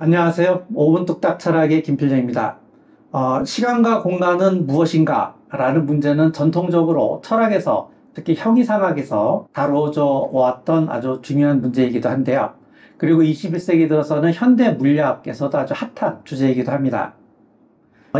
안녕하세요. 5분 뚝딱 철학의 김필정입니다. 시간과 공간은 무엇인가? 라는 문제는 전통적으로 철학에서, 특히 형이상학에서 다뤄져 왔던 아주 중요한 문제이기도 한데요. 그리고 21세기 들어서는 현대 물리학에서도 아주 핫한 주제이기도 합니다.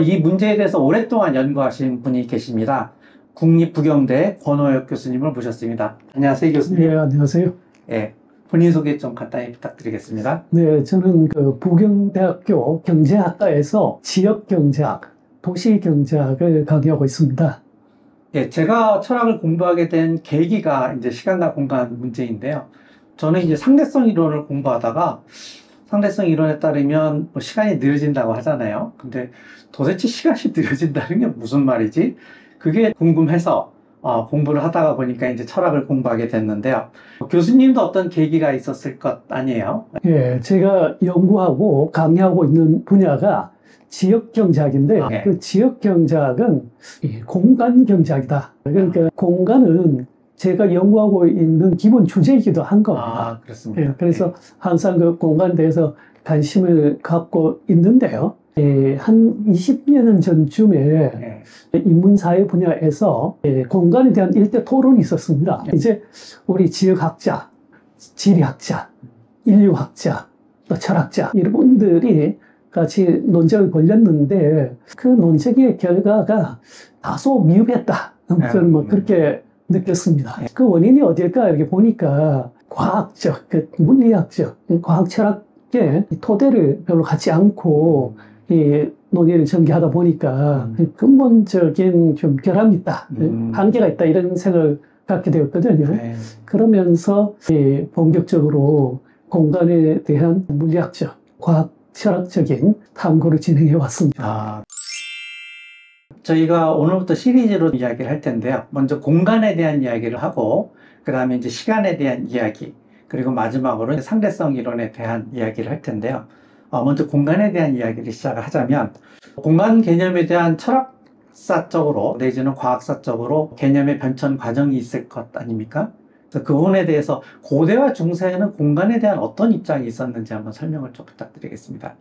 이 문제에 대해서 오랫동안 연구하신 분이 계십니다. 국립부경대 권호혁 교수님을 모셨습니다. 안녕하세요, 교수님. 네, 안녕하세요. 예, 본인 소개 좀 간단히 부탁드리겠습니다. 네, 저는 부경대학교 경제학과에서 지역경제학, 도시경제학을 강의하고 있습니다. 예, 제가 철학을 공부하게 된 계기가 이제 시간과 공간 문제인데요. 저는 이제 상대성 이론을 공부하다가 상대성 이론에 따르면 뭐 시간이 느려진다고 하잖아요. 근데 도대체 시간이 느려진다는 게 무슨 말이지? 그게 궁금해서 공부를 하다가 보니까 이제 철학을 공부하게 됐는데요. 교수님도 어떤 계기가 있었을 것 아니에요? 예, 제가 연구하고 강의하고 있는 분야가 지역경제학인데, 네. 그 지역경제학은 이 공간경제학이다. 그러니까 공간은 제가 연구하고 있는 기본 주제이기도 한 겁니다. 그렇습니다. 예, 그래서 항상 그 공간에 대해서 관심을 갖고 있는데요. 한 20년 전쯤에 네. 인문사회 분야에서 공간에 대한 일대 토론이 있었습니다. 이제 우리 지역학자, 지리학자, 인류학자, 또 철학자 이런 분들이 같이 논쟁을 벌였는데 그 논쟁의 결과가 다소 미흡했다. 저는 뭐 그렇게 느꼈습니다. 그 원인이 어딜까 이렇게 보니까 과학적, 물리학적, 과학 철학의 토대를 별로 갖지 않고 이 논의를 전개하다 보니까 근본적인 좀 결함이 있다, 한계가 있다 이런 생각을 갖게 되었거든요. 그러면서 본격적으로 공간에 대한 물리학적, 과학 철학적인 탐구를 진행해 왔습니다. 저희가 오늘부터 시리즈로 이야기를 할 텐데요. 먼저 공간에 대한 이야기를 하고, 그 다음에 이제 시간에 대한 이야기, 그리고 마지막으로 상대성 이론에 대한 이야기를 할 텐데요. 먼저 공간에 대한 이야기를 시작하자면, 공간 개념에 대한 철학사적으로 내지는 과학사적으로 개념의 변천 과정이 있을 것 아닙니까? 그 부분에 대해서 고대와 중세에는 공간에 대한 어떤 입장이 있었는지 한번 설명을 좀 부탁드리겠습니다.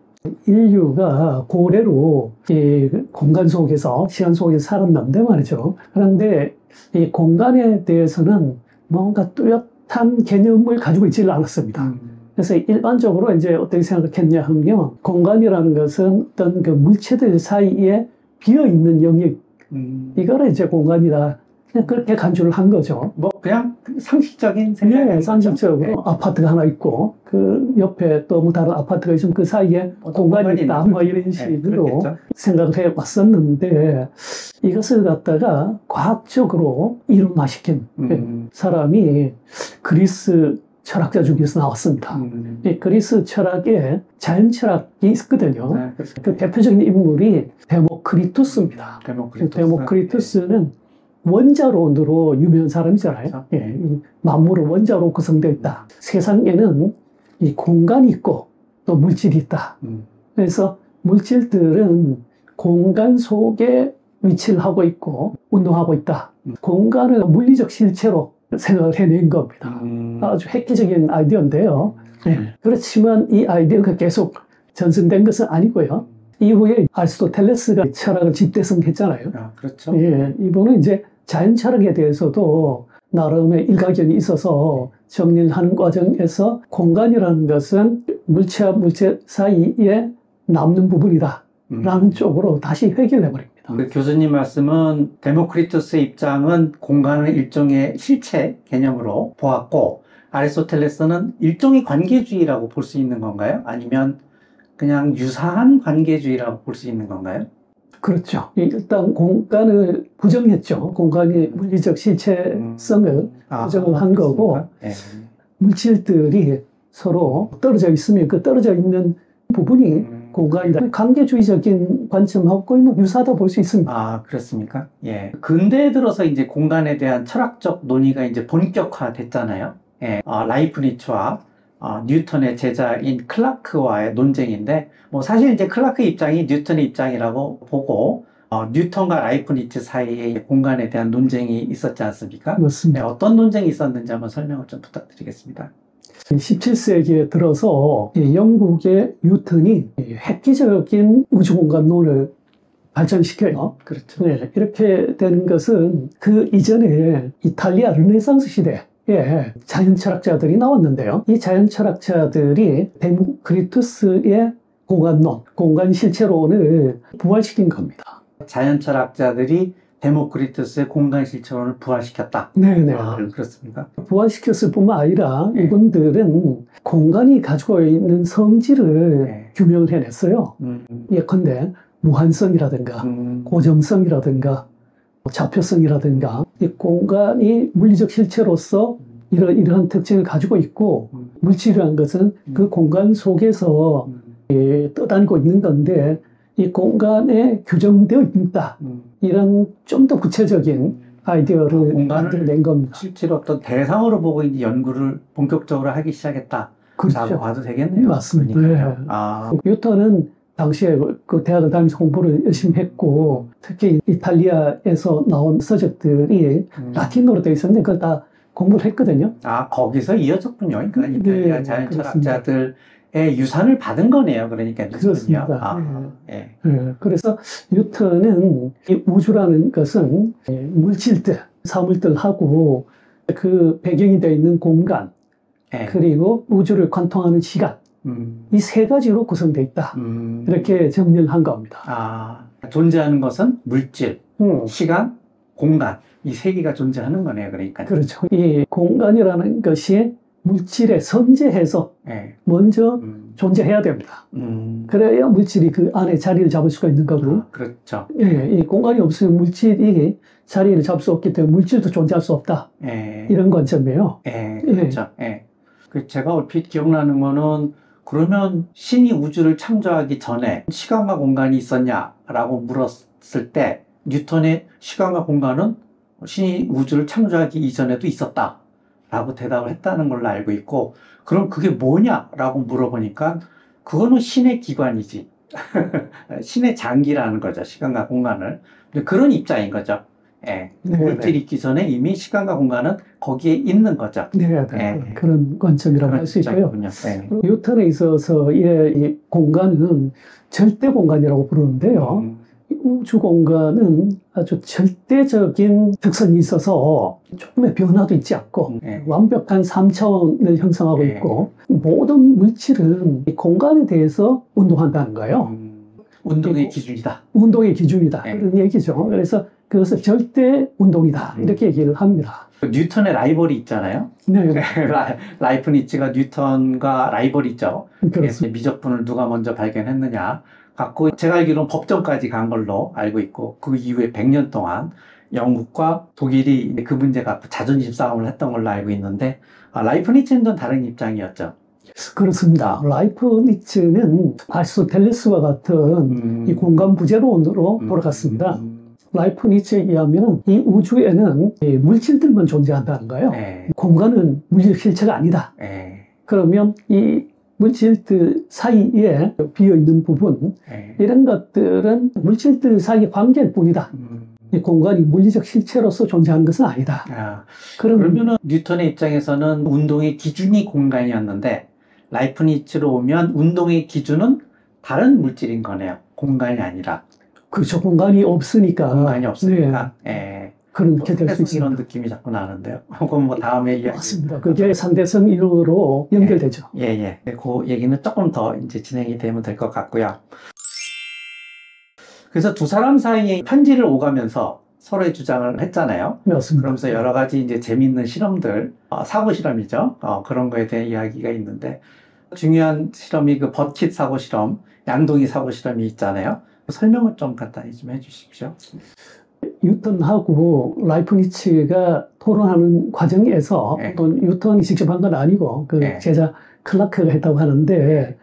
인류가 고래로 이 공간 속에서, 시간 속에서 살았는데 말이죠. 그런데 이 공간에 대해서는 뭔가 뚜렷한 개념을 가지고 있지를 않았습니다. 그래서 일반적으로 이제 어떻게 생각했냐 하면 공간이라는 것은 어떤 그 물체들 사이에 비어있는 영역, 이거를 이제 공간이다. 그냥 그렇게 간주를 한 거죠. 뭐 그냥 상식적인 생각이 네, 상식적으로 아파트가 하나 있고 그 옆에 또 뭐 다른 아파트가 있으면 그 사이에 공간이 있다, 뭐 이런 식으로 생각을 해 왔었는데 이것을 갖다가 과학적으로 이론화시킨 사람이 그리스 철학자 중에서 나왔습니다. 이 그리스 철학에 자연 철학이 있거든요. 그 대표적인 인물이 데모크리투스입니다. 데모크리투스는 원자론으로 유명한 사람이잖아요. 예, 이 만물은 원자로 구성되어 있다. 세상에는 이 공간이 있고 또 물질이 있다. 그래서 물질들은 공간 속에 위치를 하고 있고 운동하고 있다. 공간을 물리적 실체로 생각을 해낸 겁니다. 아주 획기적인 아이디어인데요. 네. 그렇지만 이 아이디어가 계속 전승된 것은 아니고요. 이후에 아리스토텔레스가 철학을 집대성했잖아요. 그렇죠. 예, 이분은 이제 자연 철학에 대해서도 나름의 일가견이 있어서 정리를 하는 과정에서 공간이라는 것은 물체와 물체 사이에 남는 부분이다 라는 쪽으로 다시 회귀해버립니다. 교수님 말씀은 데모크리투스의 입장은 공간을 일종의 실체 개념으로 보았고 아리스토텔레스는 일종의 관계주의라고 볼 수 있는 건가요? 아니면 그냥 유사한 관계주의라고 볼 수 있는 건가요? 그렇죠. 일단 공간을 부정했죠. 공간이 물리적 실체성을 부정을 한 거고 물질들이 서로 떨어져 있으면 그 떨어져 있는 부분이 공간이다. 관계주의적인 관점하고 거의 뭐 유사하다 볼 수 있습니다. 그렇습니까? 예. 근대에 들어서 이제 공간에 대한 철학적 논의가 이제 본격화됐잖아요. 예. 라이프니츠와 뉴턴의 제자인 클라크와의 논쟁인데, 뭐 사실 이제 클라크의 입장이 뉴턴의 입장이라고 보고, 뉴턴과 라이프니츠 사이에 공간에 대한 논쟁이 있었지 않습니까? 맞습니다. 네, 어떤 논쟁이 있었는지 한번 설명을 좀 부탁드리겠습니다. 17세기에 들어서 영국의 뉴턴이 획기적인 우주공간론을 발전시켜요. 그렇죠. 네, 이렇게 된 것은 그 이전에 이탈리아 르네상스 시대에 자연철학자들이 나왔는데요. 이 자연철학자들이 데모크리투스의 공간론, 공간실체론을 부활시킨 겁니다. 자연철학자들이 데모크리투스의 공간실체론을 부활시켰다. 네네. 그렇습니까? 부활시켰을 뿐만 아니라 이분들은 공간이 가지고 있는 성질을 규명을 해냈어요. 예컨대 무한성이라든가 고정성이라든가 좌표성이라든가 이 공간이 물리적 실체로서 이러한 특징을 가지고 있고 물질이라는 것은 그 공간 속에서 떠다니고 있는 건데 이 공간에 규정되어 있다. 이런 좀 더 구체적인 아이디어를 만들어낸 겁니다. 실제로 어떤 대상으로 보고 이제 연구를 본격적으로 하기 시작했다. 그렇죠. 라고 봐도 되겠네요. 맞습니다. 네. 뉴턴은 당시에 그 대학을 다니면서 공부를 열심히 했고 특히 이탈리아에서 나온 서적들이 라틴어로 되어 있었는데 그걸 다 공부를 했거든요. 거기서 이어졌군요. 그러니까 이탈리아 자연철학자들의 유산을 받은 거네요. 그러니까 그렇습니다. 네. 그래서 뉴턴은 이 우주라는 것은 물질들, 사물들하고 그 배경이 되어 있는 공간 그리고 우주를 관통하는 시간 이 세 가지로 구성되어 있다. 이렇게 정리를 한 겁니다. 존재하는 것은 물질, 시간, 공간 이 세 개가 존재하는 거네요. 그러니까. 그렇죠. 이 공간이라는 것이 물질에 선재해서 먼저 존재해야 됩니다. 그래야 물질이 그 안에 자리를 잡을 수가 있는 거고. 그렇죠. 이 공간이 없으면 물질이 자리를 잡을 수 없기 때문에 물질도 존재할 수 없다. 이런 관점이에요. 그렇죠. 제가 얼핏 기억나는 거는 그러면 신이 우주를 창조하기 전에 시간과 공간이 있었냐라고 물었을 때 뉴턴의 시간과 공간은 신이 우주를 창조하기 이전에도 있었다 라고 대답을 했다는 걸로 알고 있고, 그럼 그게 뭐냐라고 물어보니까 그거는 신의 기관이지 신의 장기라는 거죠. 시간과 공간을. 그런 입장인 거죠. 물질이 있기 전에 이미 시간과 공간은 거기에 있는 거죠. 그런 관점이라고 할 수 있고요. 뉴턴에 있어서 이 공간은 절대 공간이라고 부르는데요. 우주 공간은 아주 절대적인 특성이 있어서 조금의 변화도 있지 않고 완벽한 3차원을 형성하고 있고 모든 물질은 이 공간에 대해서 운동한다는 거예요. 운동의 기준이다. 운동의 기준이다. 그런 얘기죠. 그래서 그것을 절대 운동이다. 이렇게 얘기를 합니다. 뉴턴의 라이벌이 있잖아요. 라이프니츠가 뉴턴과 라이벌이죠. 미적분을 누가 먼저 발견했느냐 갖고 제가 알기로는 법정까지 간 걸로 알고 있고 그 이후에 100년 동안 영국과 독일이 그 문제 갖고 자존심 싸움을 했던 걸로 알고 있는데 라이프니츠는 좀 다른 입장이었죠. 그렇습니다. 라이프니츠는 아리스토텔레스와 같은 이 공간 부재론으로 돌아갔습니다. 라이프니츠에 의하면 이 우주에는 물질들만 존재한다는 거예요. 공간은 물질 실체가 아니다. 그러면 이 물질들 사이에 비어있는 부분 이런 것들은 물질들 사이의 관계일 뿐이다. 이 공간이 물리적 실체로서 존재하는 것은 아니다. 그러면은 뉴턴의 입장에서는 운동의 기준이 공간이었는데 라이프니츠로 오면 운동의 기준은 다른 물질인 거네요. 공간이 아니라. 그렇죠. 공간이 없으니까. 그렇게 될 수 있습니다. 이런 느낌이 자꾸 나는데요. 그건 뭐 다음에 이야기. 맞습니다. 그게 상대성 이론으로 연결되죠. 그 얘기는 조금 더 이제 진행이 되면 될 것 같고요. 그래서 두 사람 사이에 편지를 오가면서 서로의 주장을 했잖아요. 맞습니다. 그러면서 여러 가지 이제 재미있는 실험들, 사고 실험이죠. 그런 거에 대한 이야기가 있는데 중요한 실험이 그 버킷 사고 실험, 양동이 사고 실험이 있잖아요. 설명을 좀 간단히 좀 해주십시오. 뉴턴하고 라이프니츠가 토론하는 과정에서 또 뉴턴이 직접 한 건 아니고 그 제자 클라크가 했다고 하는데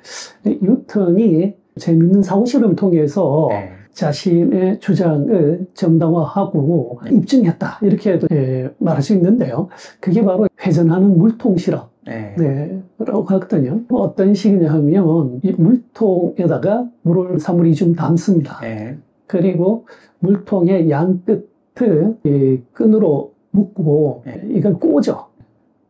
뉴턴이 재밌는 사고 실험을 통해서 자신의 주장을 정당화하고 입증했다 이렇게도 말할 수 있는데요. 그게 바로 회전하는 물통 실험 라고 하거든요. 어떤 식이냐 하면 이 물통에다가 물을 사물이 좀 담습니다. 그리고 물통의 양 끝을 끈으로 묶고 이걸 꽂아.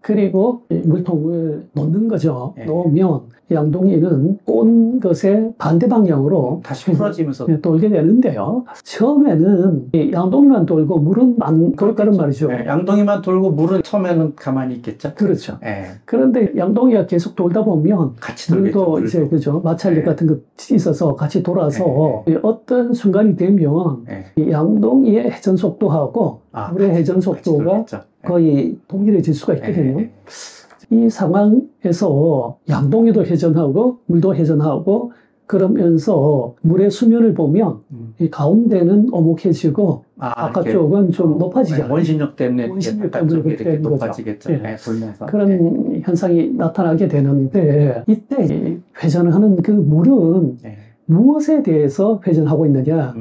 그리고 이 물통을 놓는 거죠. 예. 놓으면 양동이는 꼰 것의 반대 방향으로 다시 풀어지면서 돌게 되는데요. 처음에는 이 양동이만 돌고 물은 안 돌 거란 말이죠. 예, 양동이만 돌고 물은 처음에는 가만히 있겠죠. 그렇죠. 예, 그런데 양동이가 계속 돌다 보면 같이 돌겠죠. 물도 물도. 이제 그죠 마찰력 예. 같은 것이 있어서 같이 돌아서 이 어떤 순간이 되면 예. 이 양동이의 회전 속도하고 물의 회전 같이 속도가 돌겠죠. 예. 거의 동일해질 수가 있거든요. 예. 이 상황에서 양동이도 회전하고 물도 회전하고 그러면서 물의 수면을 보면 이 가운데는 오목해지고 바깥쪽은 좀 높아지잖아요. 원심력 때문에 원심력 바깥쪽이 때문에 이렇게 그렇게 되는 높아지겠죠. 거죠. 예, 돌면서. 그런 현상이 나타나게 되는데 이때 이 회전하는 그 물은 예. 무엇에 대해서 회전하고 있느냐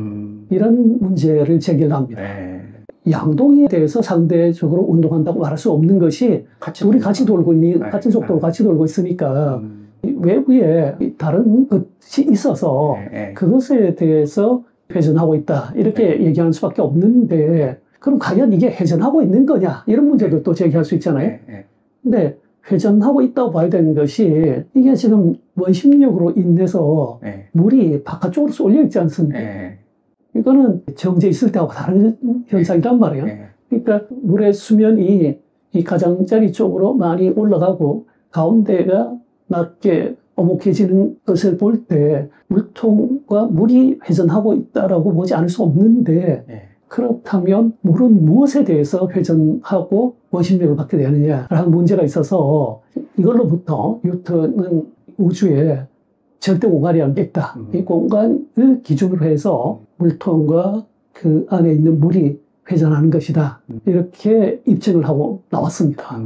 이런 문제를 제기합니다. 예. 양동이에 대해서 상대적으로 운동한다고 말할 수 없는 것이 둘이 같이 돌고 있는 같은 속도로 같이 돌고 있으니까 외부에 다른 것이 있어서 그것에 대해서 회전하고 있다 이렇게 얘기하는 수밖에 없는데 그럼 과연 이게 회전하고 있는 거냐 이런 문제도 또 제기할 수 있잖아요. 근데 회전하고 있다고 봐야 되는 것이 이게 지금 원심력으로 인해서 물이 바깥쪽으로 쏠려 있지 않습니까? 이거는 정제 있을 때하고 다른 현상이란 말이에요. 그러니까 물의 수면이 이 가장자리 쪽으로 많이 올라가고 가운데가 낮게 오목해지는 것을 볼 때 물통과 물이 회전하고 있다라고 보지 않을 수 없는데 그렇다면 물은 무엇에 대해서 회전하고 원심력을 받게 되느냐라는 문제가 있어서 이걸로부터 뉴턴은 우주에 절대 공간이라는 게 있다. 이 공간을 기준으로 해서 물통과 그 안에 있는 물이 회전하는 것이다. 이렇게 입증을 하고 나왔습니다.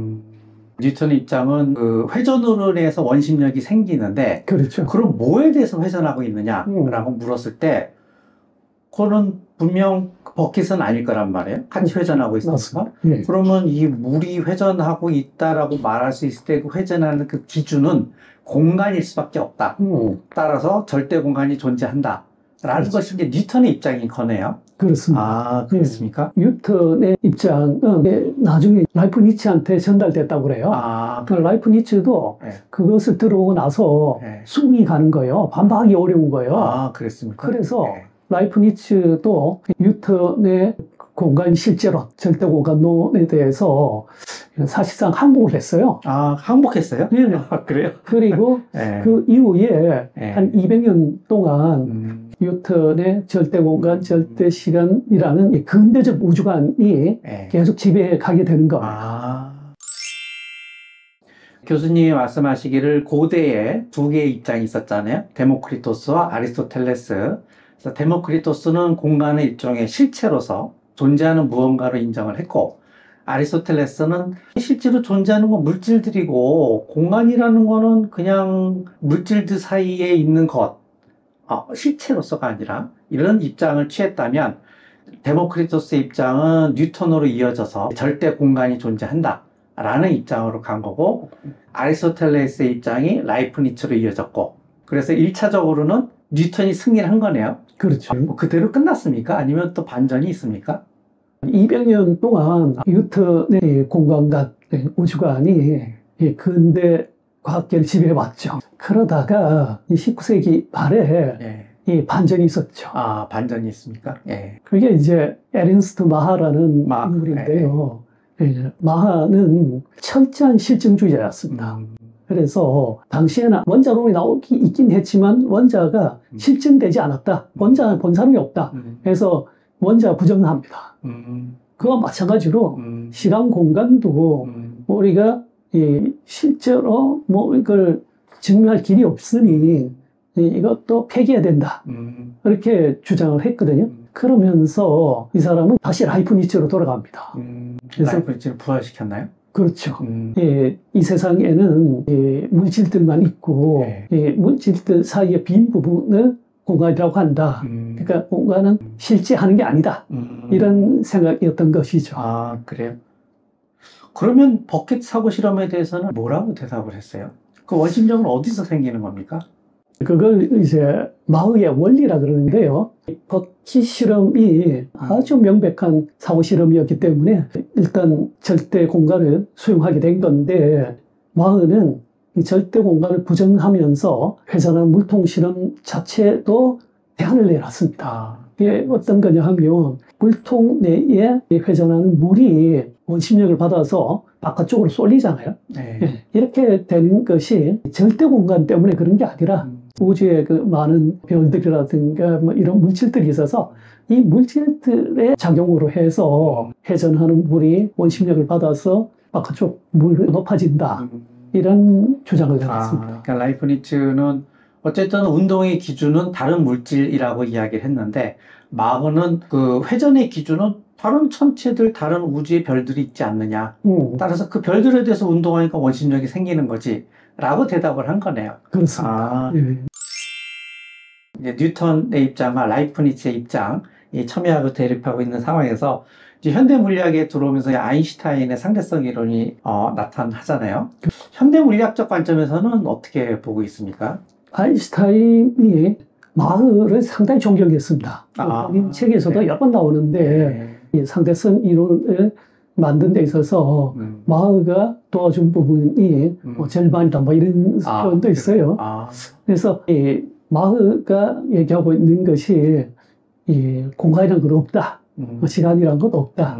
뉴턴의 입장은 그 회전으로 인해서 원심력이 생기는데 그렇죠. 그럼 뭐에 대해서 회전하고 있느냐라고 물었을 때 그거는 분명 버킷은 아닐 거란 말이에요. 같이 회전하고 있으니까. 그러면 이 물이 회전하고 있다라고 말할 수 있을 때 그 회전하는 그 기준은 공간일 수밖에 없다. 따라서 절대 공간이 존재한다. 라는 것이 이제 뉴턴의 입장인 거네요. 그렇습니다. 아, 그렇습니까? 뉴턴의 입장은 나중에 라이프니츠한테 전달됐다고 그래요. 라이프니츠도 그것을 들어오고 나서 수긍이 가는 거예요. 반박하기 어려운 거예요. 아, 그랬습니까? 그래서 라이프니츠도 뉴턴의 공간 실제론, 절대 공간론에 대해서 사실상 항복을 했어요. 아, 항복했어요? 네. 아, 그래요? 그리고 그 이후에 한 200년 동안 뉴턴의 절대 공간, 절대 시간이라는 이 근대적 우주관이 계속 지배해 가게 되는 겁니다. 교수님이 말씀하시기를 고대에 두 개의 입장이 있었잖아요. 데모크리토스와 아리스토텔레스. 그래서 데모크리토스는 공간의 일종의 실체로서 존재하는 무언가로 인정을 했고, 아리스토텔레스는 실제로 존재하는 건 물질들이고 공간이라는 거는 그냥 물질들 사이에 있는 것, 실체로서가 아니라 이런 입장을 취했다면 데모크리토스의 입장은 뉴턴으로 이어져서 절대 공간이 존재한다 라는 입장으로 간 거고, 아리스토텔레스의 입장이 라이프니츠로 이어졌고, 그래서 1차적으로는 뉴턴이 승리를 한 거네요. 그렇죠. 그대로 끝났습니까? 아니면 또 반전이 있습니까? 200년 동안 뉴턴의 공간과 우주관이 근대 과학계를 지배해왔죠. 그러다가 19세기 말에 이 반전이 있었죠. 아, 반전이 있습니까? 그게 이제 에른스트 마하라는 인물인데요. 마하는 철저한 실증주의자였습니다. 그래서 당시에는 원자론이 나오기 있긴 했지만 원자가 실증되지 않았다. 원자는 본 사람이 없다. 그래서 원자 부정합니다. 그와 마찬가지로 시간 공간도 우리가 실제로 이걸 증명할 길이 없으니 이것도 폐기해야 된다. 이렇게 주장을 했거든요. 그러면서 이 사람은 다시 라이프니츠로 돌아갑니다. 그래서 라이프니츠를 부활시켰나요? 그렇죠. 이 세상에는 물질들만 있고 물질들 사이의 빈 부분을 공간이라고 한다. 그러니까 공간은 실제하는 게 아니다. 이런 생각이었던 것이죠. 아, 그래요? 그러면 버킷 사고 실험에 대해서는 뭐라고 대답을 했어요? 그 원심력은 어디서 생기는 겁니까? 그걸 이제 마흐의 원리라 그러는데요. 버키 실험이 아주 명백한 사고 실험이었기 때문에 일단 절대 공간을 수용하게 된 건데, 마흐는 이 절대 공간을 부정하면서 회전하는 물통 실험 자체도 대안을 내놨습니다. 이게 어떤 거냐 하면, 물통 내에 회전하는 물이 원심력을 받아서 바깥쪽으로 쏠리잖아요. 네. 이렇게 되는 것이 절대 공간 때문에 그런 게 아니라 우주에 그 많은 별들이라든가 뭐 이런 물질들이 있어서 이 물질들의 작용으로 해서 회전하는 물이 원심력을 받아서 바깥쪽 물이 높아진다. 이런 주장을 내놨습니다. 그러니까 라이프니츠는 어쨌든 운동의 기준은 다른 물질이라고 이야기를 했는데, 마흐는 그 회전의 기준은 다른 천체들, 다른 우주의 별들이 있지 않느냐. 따라서 그 별들에 대해서 운동하니까 원심력이 생기는 거지. 라고 대답을 한 거네요. 그렇습니다. 네. 이제 뉴턴의 입장과 라이프니츠의 입장, 이 첨예하고 대립하고 있는 상황에서 이제 현대 물리학에 들어오면서 아인슈타인의 상대성 이론이 나타나잖아요. 현대 물리학적 관점에서는 어떻게 보고 있습니까? 아인슈타인이 마흐를 상당히 존경했습니다. 본인 책에서도 네. 여러 번 나오는데, 이 상대성 이론을 만든 데 있어서 마흐가 도와준 부분이 절반이다, 뭐 이런 표현도 있어요. 그래서 이 마흐가 얘기하고 있는 것이 이 공간이란 건 없다. 시간이란 건 없다.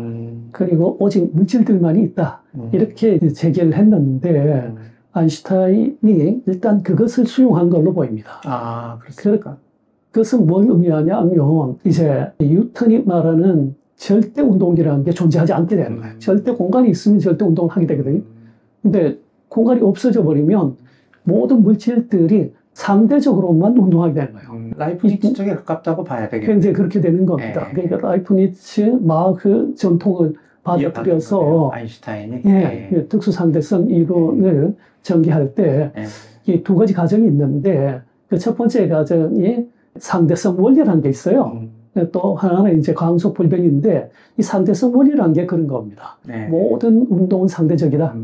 그리고 오직 물질들만이 있다. 이렇게 제기를 했는데, 아인슈타인이 일단 그것을 수용한 걸로 보입니다. 그렇습니까? 그것은 뭘 의미하냐 하면, 이제 뉴턴이 말하는 절대 운동이라는 게 존재하지 않게 되는 거예요. 절대 공간이 있으면 절대 운동을 하게 되거든요. 근데 공간이 없어져 버리면 모든 물질들이 상대적으로만 운동하게 되는 거예요. 라이프니츠 쪽에 가깝다고 봐야 되겠네요. 굉장히 그렇게 되는 겁니다. 그러니까 라이프니츠 마흐 전통을 받아들여서 아인슈타인이 특수 상대성 이론을 전개할 때 이 두 가지 과정이 있는데, 그 첫 번째 과정이 상대성 원리라는 게 있어요. 또 하나는 이제 광속 불변인데, 이 상대성 원리라는 게 그런 겁니다. 모든 운동은 상대적이다.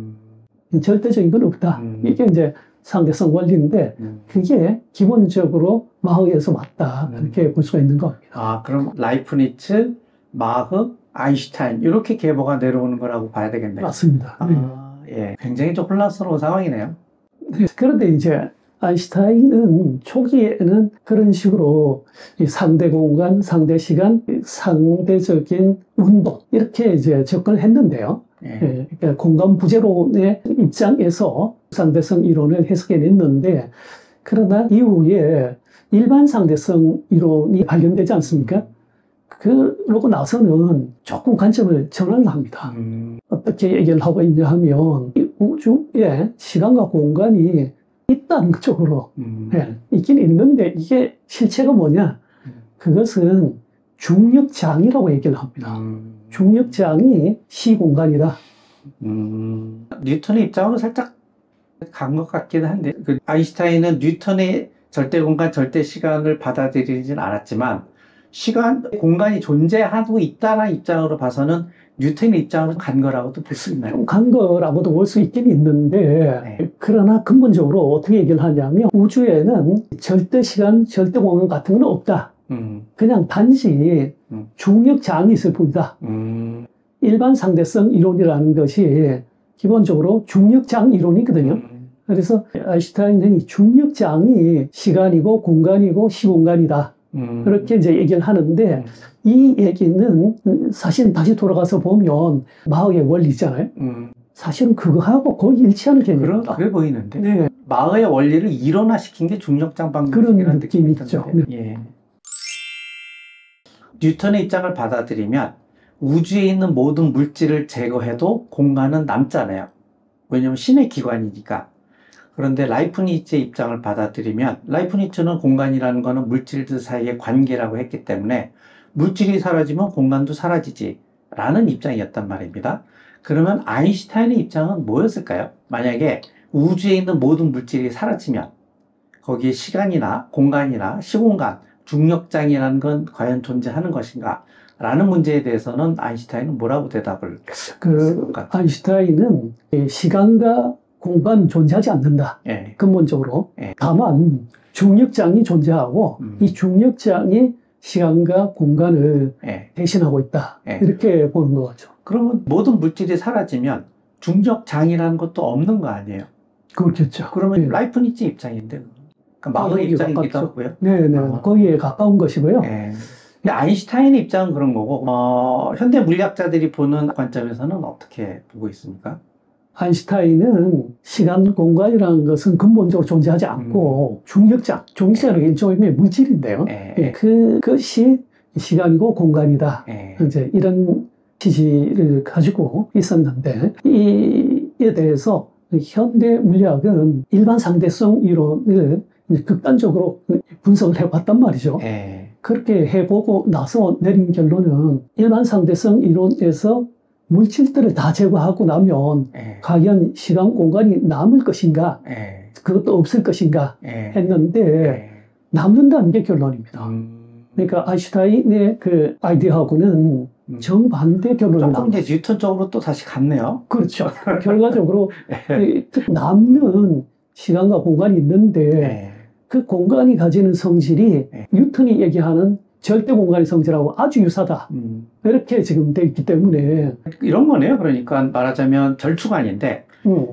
절대적인 건 없다. 이게 이제 상대성 원리인데, 그게 기본적으로 마흐에서 맞다. 이렇게 볼 수가 있는 겁니다. 그럼 라이프니츠, 마흐, 아인슈타인 이렇게 계보가 내려오는 거라고 봐야 되겠네요. 맞습니다. 굉장히 좀 혼란스러운 상황이네요. 그런데 이제 아인슈타인은 초기에는 그런 식으로 이 상대 공간, 상대 시간, 상대적인 운동 이렇게 이제 접근을 했는데요. 그러니까 공간 부재론의 입장에서 상대성 이론을 해석해냈는데, 그러나 이후에 일반 상대성 이론이 발견되지 않습니까? 그러고 나서는 조금 관점을 전환을 합니다. 어떻게 얘기를 하고 있냐 하면, 이 우주에 시간과 공간이 있다는 쪽으로 있긴 있는데, 이게 실체가 뭐냐? 그것은 중력장이라고 얘기를 합니다. 중력장이 시공간이다. 뉴턴의 입장으로 살짝 간 것 같긴 한데, 아인슈타인은 뉴턴의 절대공간, 절대시간을 받아들이진 않았지만, 시간, 공간이 존재하고 있다는 입장으로 봐서는 뉴턴의 입장으로 간 거라고도 볼 수 있나요? 간 거라고도 볼 수 있긴 있는데, 그러나 근본적으로 어떻게 얘기를 하냐면, 우주에는 절대시간, 절대공간 같은 건 없다. 그냥 단지 중력장이 있을 뿐이다. 일반 상대성 이론이라는 것이 기본적으로 중력장 이론이거든요. 그래서 아인슈타인은 이 중력장이 시간이고 공간이고 시공간이다. 그렇게 이제 얘기를 하는데, 이 얘기는 사실 다시 돌아가서 보면 마흐의 원리잖아요. 사실은 그거하고 거의 일치하는 개념입니다. 그래 보이는데. 마흐의 원리를 일원화시킨 게 중력장 방정식이라는 그런 느낌이 있죠. 뉴턴의 입장을 받아들이면 우주에 있는 모든 물질을 제거해도 공간은 남잖아요. 왜냐하면 신의 기관이니까. 그런데 라이프니츠의 입장을 받아들이면, 라이프니츠는 공간이라는 거는 물질들 사이의 관계라고 했기 때문에 물질이 사라지면 공간도 사라지지 라는 입장이었단 말입니다. 그러면 아인슈타인의 입장은 뭐였을까요? 만약에 우주에 있는 모든 물질이 사라지면 거기에 시간이나 공간이나 시공간, 중력장이라는 건 과연 존재하는 것인가? 라는 문제에 대해서는 아인슈타인은 뭐라고 대답을 했을 것 같아요? 아인슈타인은 시간과 공간은 존재하지 않는다. 근본적으로. 다만 중력장이 존재하고 이 중력장이 시간과 공간을 예. 대신하고 있다. 예. 이렇게 보는 거죠. 그러면 모든 물질이 사라지면 중력장이라는 것도 없는 거 아니에요? 그렇겠죠. 그러면 예. 라이프니츠 입장인데, 그러니까 마의 입장이기도 가깝죠. 하고요. 네네. 거기에 가까운 것이고요. 예. 근데 아인슈타인의 입장은 그런 거고, 현대 물리학자들이 보는 관점에서는 어떻게 보고 있습니까? 아인슈타인은 시간, 공간이라는 것은 근본적으로 존재하지 않고 중력장은 일종의 물질인데요. 예. 예, 그것이 시간이고 공간이다. 예. 이제 이런 취지를 가지고 있었는데 이에 대해서 현대 물리학은 일반 상대성 이론을 이제 극단적으로 분석을 해봤단 말이죠. 예. 그렇게 해보고 나서 내린 결론은 일반 상대성 이론에서 물질들을 다 제거하고 나면 예. 과연 시간, 공간이 남을 것인가, 예. 그것도 없을 것인가 예. 했는데 예. 남는다는 게 결론입니다. 그러니까 아인슈타인의 그 아이디어하고는 정반대 결론을 조금 나옵니다. 이제 뉴턴 쪽으로 또 다시 갔네요. 그렇죠. 결과적으로 예. 이 남는 시간과 공간이 있는데 예. 그 공간이 가지는 성질이 예. 뉴턴이 얘기하는 절대 공간의 성질하고 아주 유사다. 이렇게 지금 돼 있기 때문에 이런 거네요. 그러니까 말하자면 절충안인데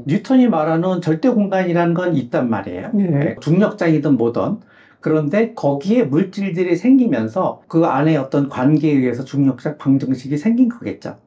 뉴턴이 말하는 절대 공간이라는 건 있단 말이에요. 예. 중력장이든 뭐든. 그런데 거기에 물질들이 생기면서 그 안에 어떤 관계에 의해서 중력장 방정식이 생긴 거겠죠.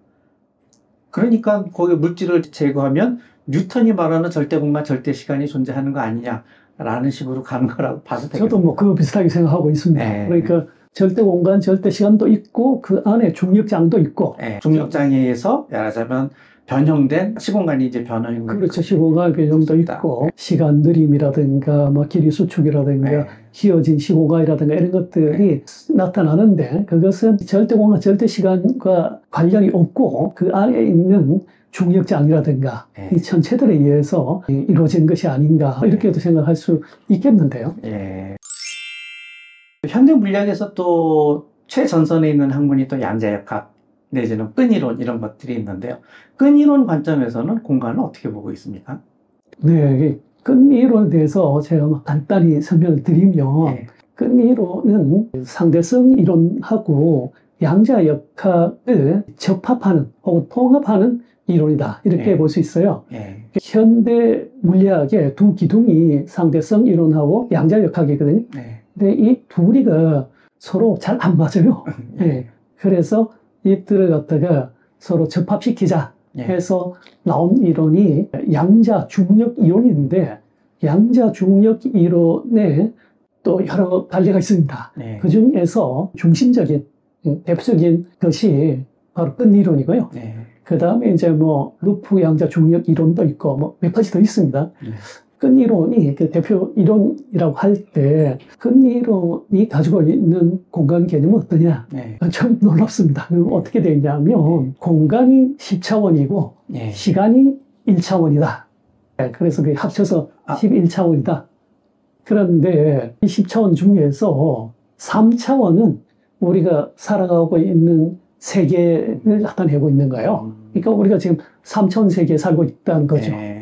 그러니까 거기 물질을 제거하면 뉴턴이 말하는 절대 공간, 절대 시간이 존재하는 거 아니냐라는 식으로 가는 거라고 봐도 되겠죠. 저도 뭐 그거 비슷하게 생각하고 있습니다. 네. 그러니까 절대 공간, 절대 시간도 있고 그 안에 중력장도 있고 예, 중력장에 의해서 말하자면 변형된 시공간이 이제 변형된 그렇죠. 시공간 변형도 있고 시간 느림이라든가 뭐 길이 수축이라든가 예. 휘어진 시공간이라든가 이런 것들이 나타나는데 그것은 절대 공간, 절대 시간과 관련이 없고 그 안에 있는 중력장이라든가 예. 이 천체들에 의해서 이루어진 것이 아닌가 이렇게도 생각할 수 있겠는데요. 예. 현대 물리학에서 또 최전선에 있는 학문이 또 양자역학 내지는 끈이론 이런 것들이 있는데요. 끈이론 관점에서는 공간을 어떻게 보고 있습니까? 네, 끈이론에 대해서 제가 간단히 설명을 드리면 예. 끈이론은 상대성 이론하고 양자역학을 접합하는 혹은 통합하는 이론이다 이렇게 예. 볼 수 있어요. 예. 현대 물리학의 두 기둥이 상대성 이론하고 양자역학이거든요. 예. 근데 이 둘이가 서로 잘 안 맞아요. 예. 그래서 이들을 갖다가 서로 접합시키자 예. 해서 나온 이론이 양자 중력 이론인데 양자 중력 이론에 또 여러 갈래가 있습니다. 예. 그 중에서 중심적인 대표적인 것이 바로 끈 이론이고요. 예. 그 다음에 이제 뭐 루프 양자 중력 이론도 있고 뭐 몇 가지 더 있습니다. 예. 끈 이론이 그 대표 이론이라고 할 때 끈 이론이 가지고 있는 공간 개념은 어떠냐? 예. 좀 놀랍습니다. 그럼 어떻게 되냐면 공간이 10차원이고 예. 시간이 1차원이다. 그래서 그게 합쳐서 11차원이다. 그런데 이 10차원 중에서 3차원은 우리가 살아가고 있는 세계를 나타내고 있는 거예요. 그러니까 우리가 지금 3차원 세계에 살고 있다는 거죠. 예.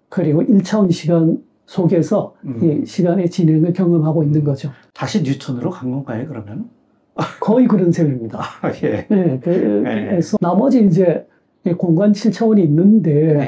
그리고 1차원 시간 속에서 이 시간의 진행을 경험하고 있는 거죠. 다시 뉴턴으로 간 건가요, 그러면? 거의 그런 셈입니다. 예. 네, 그래서 나머지 이제 이 공간 7차원이 있는데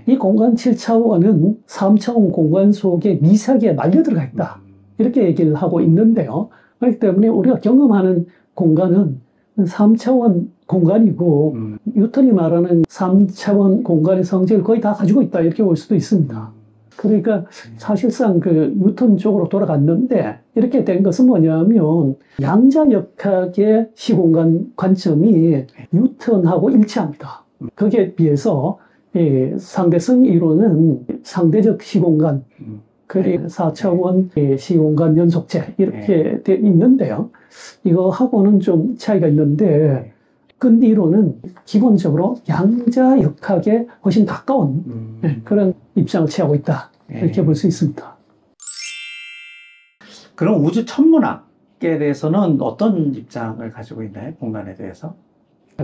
예. 이 공간 7차원은 3차원 공간 속에 미세하게 말려 들어가 있다. 이렇게 얘기를 하고 있는데요. 그렇기 때문에 우리가 경험하는 공간은 3차원 공간이고 뉴턴이 말하는 3차원 공간의 성질을 거의 다 가지고 있다 이렇게 볼 수도 있습니다. 그러니까 사실상 그 뉴턴 쪽으로 돌아갔는데 이렇게 된 것은 뭐냐면 양자역학의 시공간 관점이 뉴턴하고 일치합니다. 거기에 비해서 이 상대성 이론은 상대적 시공간 그리고 4차원 시공간 연속체 이렇게 돼 있는데요. 이거하고는 좀 차이가 있는데 끈 이론은 기본적으로 양자역학에 훨씬 가까운 그런 입장을 취하고 있다. 이렇게 볼 수 있습니다. 그럼 우주 천문학에 대해서는 어떤 입장을 가지고 있나요? 공간에 대해서?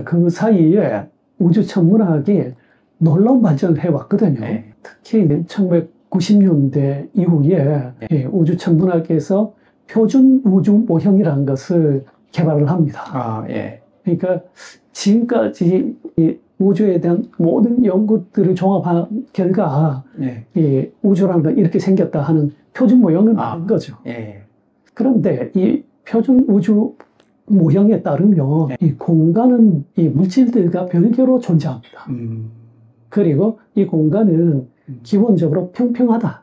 그 사이에 우주 천문학이 놀라운 발전을 해왔거든요. 네. 특히 90년대 이후에 우주천문학에서 표준 우주 모형이라는 것을 개발을 합니다. 아, 예. 그러니까 지금까지 이 우주에 대한 모든 연구들을 종합한 결과 예. 이 우주라는 건 이렇게 생겼다 하는 표준 모형을 만든 거죠. 예. 그런데 이 표준 우주 모형에 따르면 이 공간은 이 물질들과 별개로 존재합니다. 그리고 이 공간은 기본적으로 평평하다.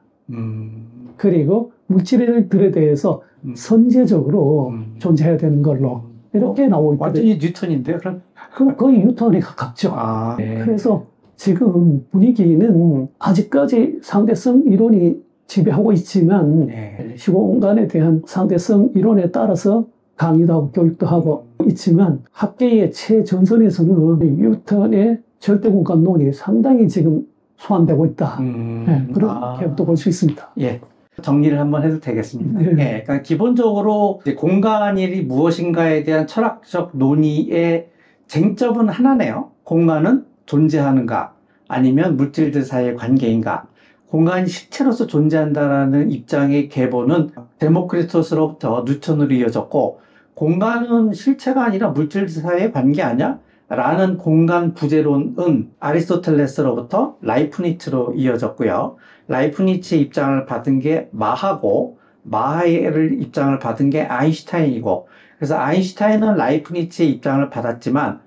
그리고 물질들에 대해서 선제적으로 존재해야 되는 걸로 이렇게 나오고 있거든요. 완전히 뉴턴인데요, 그럼? 그럼 거의 뉴턴에 가깝죠. 아, 네. 그래서 지금 분위기는 아직까지 상대성 이론이 지배하고 있지만 네. 시공간에 대한 상대성 이론에 따라서 강의도 하고 교육도 하고 있지만 학계의 최전선에서는 뉴턴의 절대공간론이 상당히 지금 소환되고 있다. 네, 그렇게도 볼 수 있습니다. 예. 정리를 한번 해도 되겠습니다. 네. 예, 그러니까 기본적으로 이제 공간이 무엇인가에 대한 철학적 논의의 쟁점은 하나네요. 공간은 존재하는가 아니면 물질들 사이의 관계인가. 공간이 실체로서 존재한다라는 입장의 계보는 데모크리토스로부터 뉴턴으로 이어졌고, 공간은 실체가 아니라 물질들 사이의 관계 아니야? 라는 공간 부재론은 아리스토텔레스로부터 라이프니츠로 이어졌고요. 라이프니츠의 입장을 받은 게 마하고, 마하의 입장을 받은 게 아인슈타인이고, 그래서 아인슈타인은 라이프니츠의 입장을 받았지만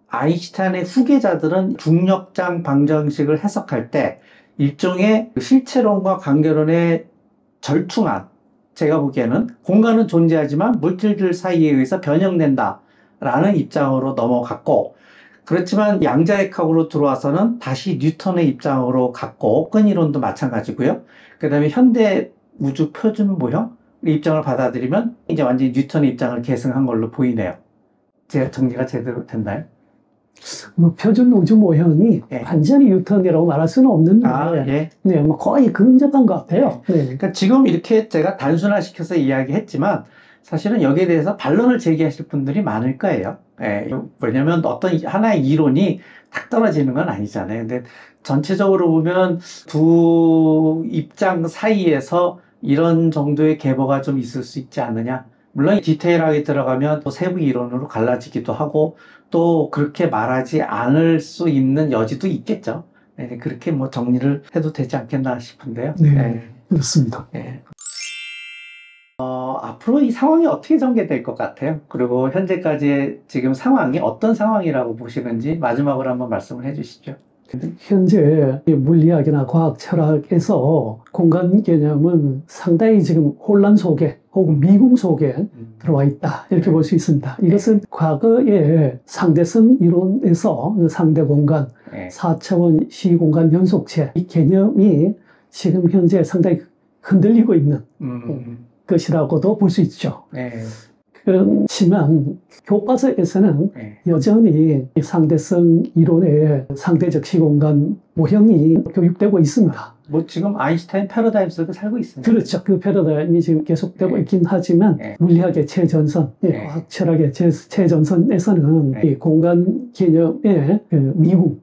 아인슈타인의 후계자들은 중력장 방정식을 해석할 때 일종의 실체론과 관계론의 절충안, 제가 보기에는 공간은 존재하지만 물질들 사이에 의해서 변형된다 라는 입장으로 넘어갔고, 그렇지만 양자역학으로 들어와서는 다시 뉴턴의 입장으로 갔고, 끈이론도 마찬가지고요. 그 다음에 현대 우주 표준 모형 입장을 받아들이면 이제 완전히 뉴턴의 입장을 계승한 걸로 보이네요. 제 정리가 제대로 됐나요? 뭐 표준 우주 모형이 완전히 뉴턴이라고 말할 수는 없는데, 네, 뭐 거의 근접한 것 같아요. 네. 그러니까 지금 이렇게 제가 단순화시켜서 이야기했지만 사실은 여기에 대해서 반론을 제기하실 분들이 많을 거예요. 예, 왜냐면 어떤 하나의 이론이 딱 떨어지는 건 아니잖아요. 근데 전체적으로 보면 두 입장 사이에서 이런 정도의 계보가 좀 있을 수 있지 않느냐. 물론 디테일하게 들어가면 또 세부 이론으로 갈라지기도 하고 또 그렇게 말하지 않을 수 있는 여지도 있겠죠. 네, 그렇게 뭐 정리를 해도 되지 않겠나 싶은데요. 네, 네. 그렇습니다. 네. 앞으로 이 상황이 어떻게 전개될 것 같아요? 그리고 현재까지의 지금 상황이 어떤 상황이라고 보시는지 마지막으로 한번 말씀을 해주시죠. 현재 물리학이나 과학 철학에서 공간 개념은 상당히 지금 혼란 속에 혹은 미궁 속에 들어와 있다 이렇게 볼 수 있습니다. 이것은 과거의 상대성 이론에서 상대 공간, 4차원 시공간 연속체 이 개념이 지금 현재 상당히 흔들리고 있는 것이라고도 볼 수 있죠. 그렇지만 교과서에서는 여전히 상대성 이론의 상대적 시공간 모형이 교육되고 있습니다. 뭐 지금 아인슈타인 패러다임 속에 살고 있습니다. 그렇죠. 그 패러다임이 지금 계속되고 있긴 하지만 물리학의 최전선, 과학 철학의 최전선에서는 이 공간 개념의 미궁,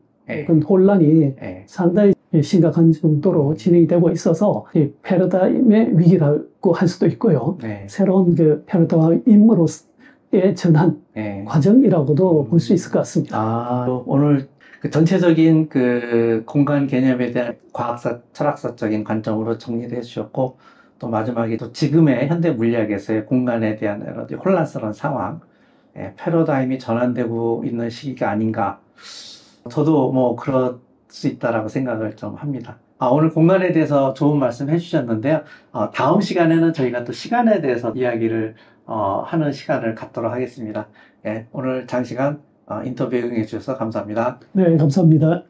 혼란이 상당히 심각한 정도로 진행이 되고 있어서 이 패러다임의 위기라고 할 수도 있고요. 새로운 그 패러다임으로의 전환 과정이라고도 볼 수 있을 것 같습니다. 오늘 그 전체적인 그 공간 개념에 대한 과학사, 철학사적인 관점으로 정리를 해주셨고, 또 마지막에 또 지금의 현대 물리학에서의 공간에 대한 혼란스러운 상황, 패러다임이 전환되고 있는 시기가 아닌가. 저도 뭐 그럴 수 있다라고 생각을 좀 합니다. 오늘 공간에 대해서 좋은 말씀 해주셨는데요. 다음 시간에는 저희가 또 시간에 대해서 이야기를 하는 시간을 갖도록 하겠습니다. 오늘 장시간 인터뷰 응해 주셔서 감사합니다. 네, 감사합니다.